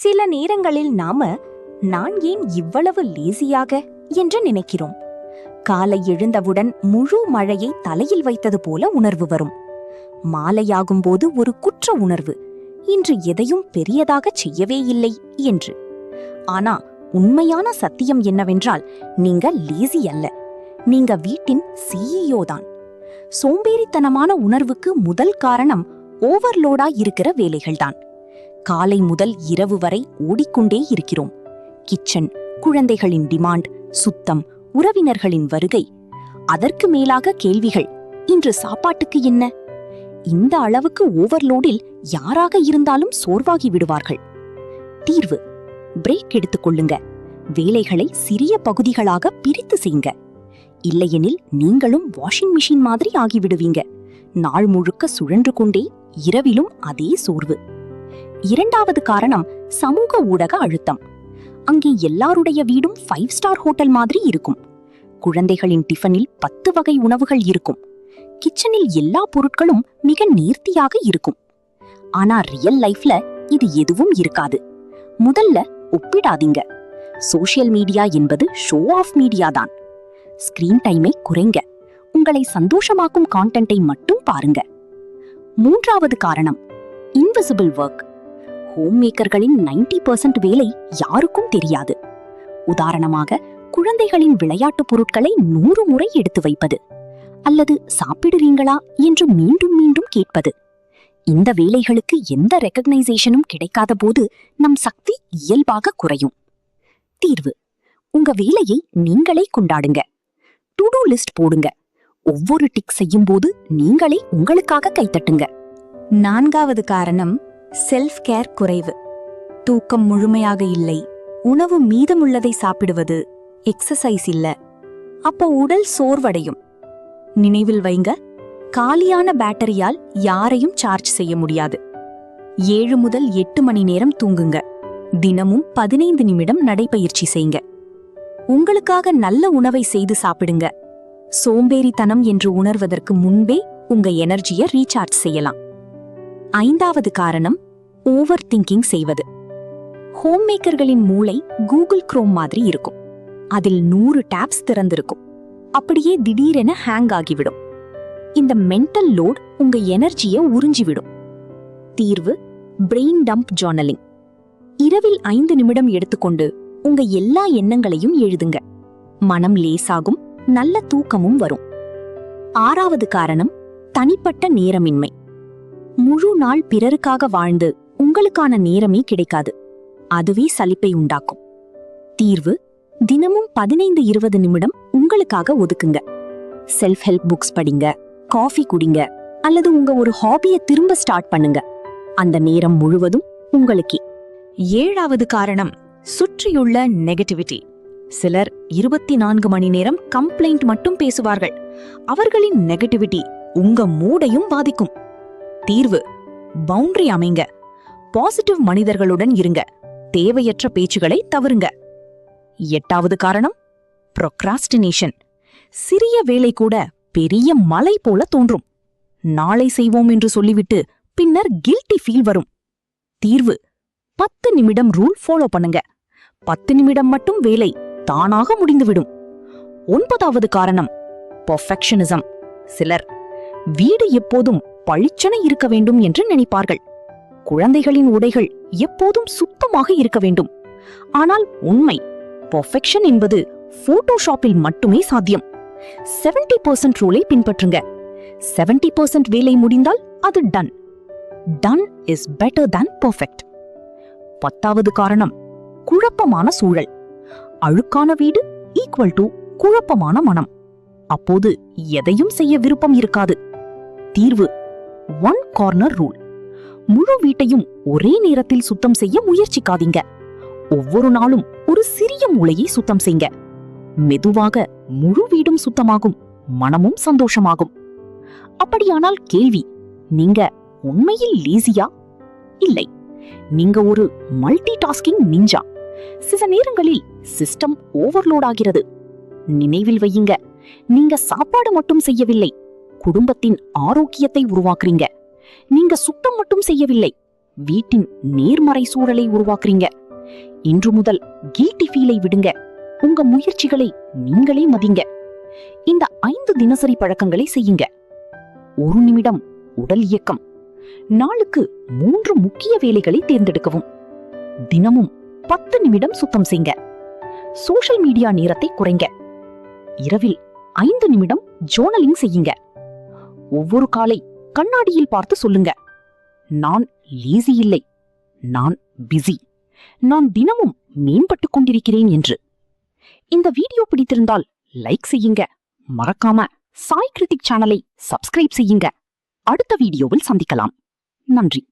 சில நேரங்களில் நாம நான் ஏன் இவ்வளவு லேசியாக என்று நினைக்கிறோம். காலை எழுந்தவுடன் முழு மழையை தலையில் வைத்தது போல உணர்வு வரும். மாலையாகும்போது ஒரு குற்ற உணர்வு, இன்று எதையும் பெரியதாக செய்யவே இல்லை என்று. ஆனா உண்மையான சத்தியம் என்னவென்றால், நீங்க லேசி அல்ல, நீங்க வீட்டின் CEO தான். சோம்பேறித்தனமான உணர்வுக்கு முதல் காரணம் ஓவர்லோடா இருக்கிற வேலைகள்தான். காலை முதல் இரவு வரை ஓடிக்கொண்டே இருக்கிறோம். கிச்சன், குழந்தைகளின் டிமாண்ட், சுத்தம், உறவினர்களின் வருகை, அதற்கு மேலாக கேள்விகள். இன்று சாப்பாட்டுக்கு என்ன? இந்த அளவுக்கு ஓவர்லோடில் யாராக இருந்தாலும் சோர்வாகி விடுவார்கள். தீர்வு: பிரேக் எடுத்துக்கொள்ளுங்க. வேலைகளை சிறிய பகுதிகளாக பிரித்து செய்யுங்க. இல்லையெனில் நீங்களும் வாஷிங் மிஷின் மாதிரி ஆகிவிடுவீங்க. நாள் முழுக்க சுழன்று கொண்டே, இரவிலும் அதே சோர்வு. இரண்டாவது காரணம் சமூக ஊடக அழுத்தம். அங்கே எல்லாருடைய வீடும் 5 ஸ்டார் ஹோட்டல் மாதிரி இருக்கும். குழந்தைகளின் டிஃபனில் 10 வகை உணவுகள் இருக்கும். கிச்சனில் எல்லா பொருட்களும் மிக நேர்த்தியாக இருக்கும். ஆனா ரியல் லைஃப்ல இது எதுவும் இருக்காது. முதல்ல ஒப்பிடாதீங்க. சோஷியல் மீடியா என்பது ஷோ ஆஃப் மீடியா தான். ஸ்கிரீன் டைமை குறைங்க. உங்களை சந்தோஷமாக்கும் கான்டென்ட்டை மட்டும் பாருங்க. மூன்றாவது காரணம் இன்விசிபிள் ஒர்க். ஹோம் மேக்கர்களின் 90% வேலை யாருக்கும் தெரியாது. உதாரணமாக, குழந்தைகளின் விளையாட்டு பொருட்களை 100 முறை எடுத்து வைப்பது, அல்லது சாப்பிடுறீங்களா என்று மீண்டும் மீண்டும் கேட்பது. இந்த வேலைகளுக்கு எந்த ரெகக்னைசேஷனும் கிடைக்காத போது நம் சக்தி இயல்பாக குறையும். தீர்வு: உங்க வேலையை நீங்களே கொண்டாடுங்க. டு டூ லிஸ்ட் போடுங்க. ஒவ்வொரு டிக் செய்யும் போது நீங்களே உங்களுக்காக கைத்தட்டுங்க. நான்காவது காரணம் செல்ஃப் கேர் குறைவு. தூக்கம் முழுமையாக இல்லை, உணவு மீதமுள்ளதை சாப்பிடுவது, எக்ஸசைஸ் இல்ல. அப்போ உடல் சோர்வடையும். நினைவில் வைங்க, காலியான பேட்டரியால் யாரையும் சார்ஜ் செய்ய முடியாது. 7 முதல் 8 மணி நேரம் தூங்குங்க. தினமும் 15 நிமிடம் நடைபயிற்சி செய்யுங்க. உங்களுக்காக நல்ல உணவை செய்து சாப்பிடுங்க. சோம்பேறித்தனம் என்று உணர்வதற்கு முன்பே உங்க எனர்ஜியை ரீசார்ஜ் செய்யலாம். ஐந்தாவது காரணம் ஓவர் திங்கிங் செய்வது. ஹோம் மேக்கர்களின் மூளை கூகுள் குரோம் மாதிரி இருக்கும். அதில் 100 டேப்ஸ் திறந்திருக்கும். அப்படியே திடீரென ஹேங் ஆகிவிடும். இந்த மென்டல் லோட் உங்க எனர்ஜியை உறிஞ்சிவிடும். தீர்வு: பிரெயின் டம்ப் ஜர்னலிங். இரவில் 5 நிமிடம் எடுத்துக்கொண்டு உங்க எல்லா எண்ணங்களையும் எழுதுங்க. மனம் லேசாகும், நல்ல தூக்கமும் வரும். ஆறாவது காரணம் தனிப்பட்ட நேரமின்மை. முழு நாள் பிறருக்காக வாழ்ந்து உங்களுக்கான நேரமே கிடைக்காது. அதுவே சலிப்பை உண்டாக்கும். தீர்வு: தினமும் 15-20 நிமிடம் உங்களுக்காக ஒதுக்குங்க. செல்ஃப் ஹெல்ப் புக்ஸ் படிங்க, காஃபி குடிங்க, அல்லது உங்க ஒரு ஹாபியை திரும்ப ஸ்டார்ட் பண்ணுங்க. அந்த நேரம் முழுவதும் உங்களுக்கே. ஏழாவது காரணம் சுற்றியுள்ள நெகட்டிவிட்டி. சிலர் 24 மணி நேரம் கம்ப்ளைண்ட் மட்டும் பேசுவார்கள். அவர்களின் நெகட்டிவிட்டி உங்க மூடையும் பாதிக்கும். தீர்வு: பவுண்டரி அமைங்க. பாசிட்டிவ் மனிதர்களுடன் இருங்க. தேவையற்ற பேச்சுகளை தவிருங்க. எட்டாவது காரணம் ப்ரோக்ராஸ்டினேஷன். சிறிய வேலை கூட பெரிய மலை போல தோன்றும். நாளை செய்வோம் என்று சொல்லிவிட்டு பின்னர் கில்ட்டி ஃபீல் வரும். தீர்வு: 10 நிமிடம் ரூல் ஃபாலோ பண்ணுங்க. 10 நிமிடம் மட்டும் வேலை தானாக முடிந்துவிடும். ஒன்பதாவது காரணம் பெர்ஃபெக்ஷனிசம். சிலர் வீடு எப்போதும் பளிச்சென இருக்க வேண்டும் என்று நினைப்பார்கள். குழந்தைகளின் உடைகள் எப்போதும் சுத்தமாக இருக்க வேண்டும். ஆனால் உண்மை, பெர்ஃபெக்ஷன் என்பது போட்டோஷாப்பில் மட்டுமே சாத்தியம். 70% ரூலை பின்பற்றுங்க. 70% வேலை முடிந்தால் அது done. Done is better than perfect. 10வது காரணம் குழப்பமான சூழல். அழுக்கான வீடு ஈக்குவல் டு குழப்பமான மனம். அப்போது எதையும் செய்ய விருப்பம் இருக்காது. தீர்வு: 1 கார்னர் ரூல். முழு வீட்டையும் ஒரே நேரத்தில் சுத்தம் செய்ய முயற்சிக்காதீங்க. ஒவ்வொரு நாளும் ஒரு சிறிய மூலையை சுத்தம் செய்யுங்க. மெதுவாக முழு வீடும் சுத்தமாகும், மனமும் சந்தோஷமாகும். அப்படியானால் கேள்வி: நீங்க உண்மையில் லேசியா? இல்லை, நீங்க ஒரு மல்டி டாஸ்கிங் நிஞ்சா. சில நேரங்களில் சிஸ்டம் ஓவர்லோட் ஆகிறது. நினைவில் வையுங்க, நீங்க சாப்பாடு மட்டும் செய்யவில்லை, குடும்பத்தின் ஆரோக்கியத்தை உருவாக்குறீங்க. நீங்க சுத்தம் மட்டும் செய்யவில்லை, வீட்டின் நேர்மறை சூழலை உருவாக்குறீங்க. இன்று முதல் கில்ட்டி ஃபீலை விடுங்க. உங்க முயற்சிகளை நீங்களே மதிங்க. இந்த 5 தினசரி பழக்கங்களை செய்யுங்க. 1 நிமிடம் உடல் இயக்கம். நாளுக்கு 3 முக்கிய வேலைகளை தேர்ந்தெடுக்கவும். தினமும் 10 நிமிடம் சுத்தம் செய்யுங்க. சோஷியல் மீடியா நேரத்தை குறைங்க. இரவில் 5 நிமிடம் ஜோர்னலிங் செய்யுங்க. ஒவ்வொரு காலை கண்ணாடியில் பார்த்து சொல்லுங்க, நான் லேசி இல்லை, நான் பிஸி, நான் தினமும் மேம்பட்டுக் கொண்டிருக்கிறேன் என்று. இந்த வீடியோ பிடித்திருந்தால் லைக் செய்யுங்க. மறக்காம சாய் கிருத்திக் சேனலை சப்ஸ்கிரைப் செய்யுங்க. அடுத்த வீடியோவில் சந்திக்கலாம். நன்றி.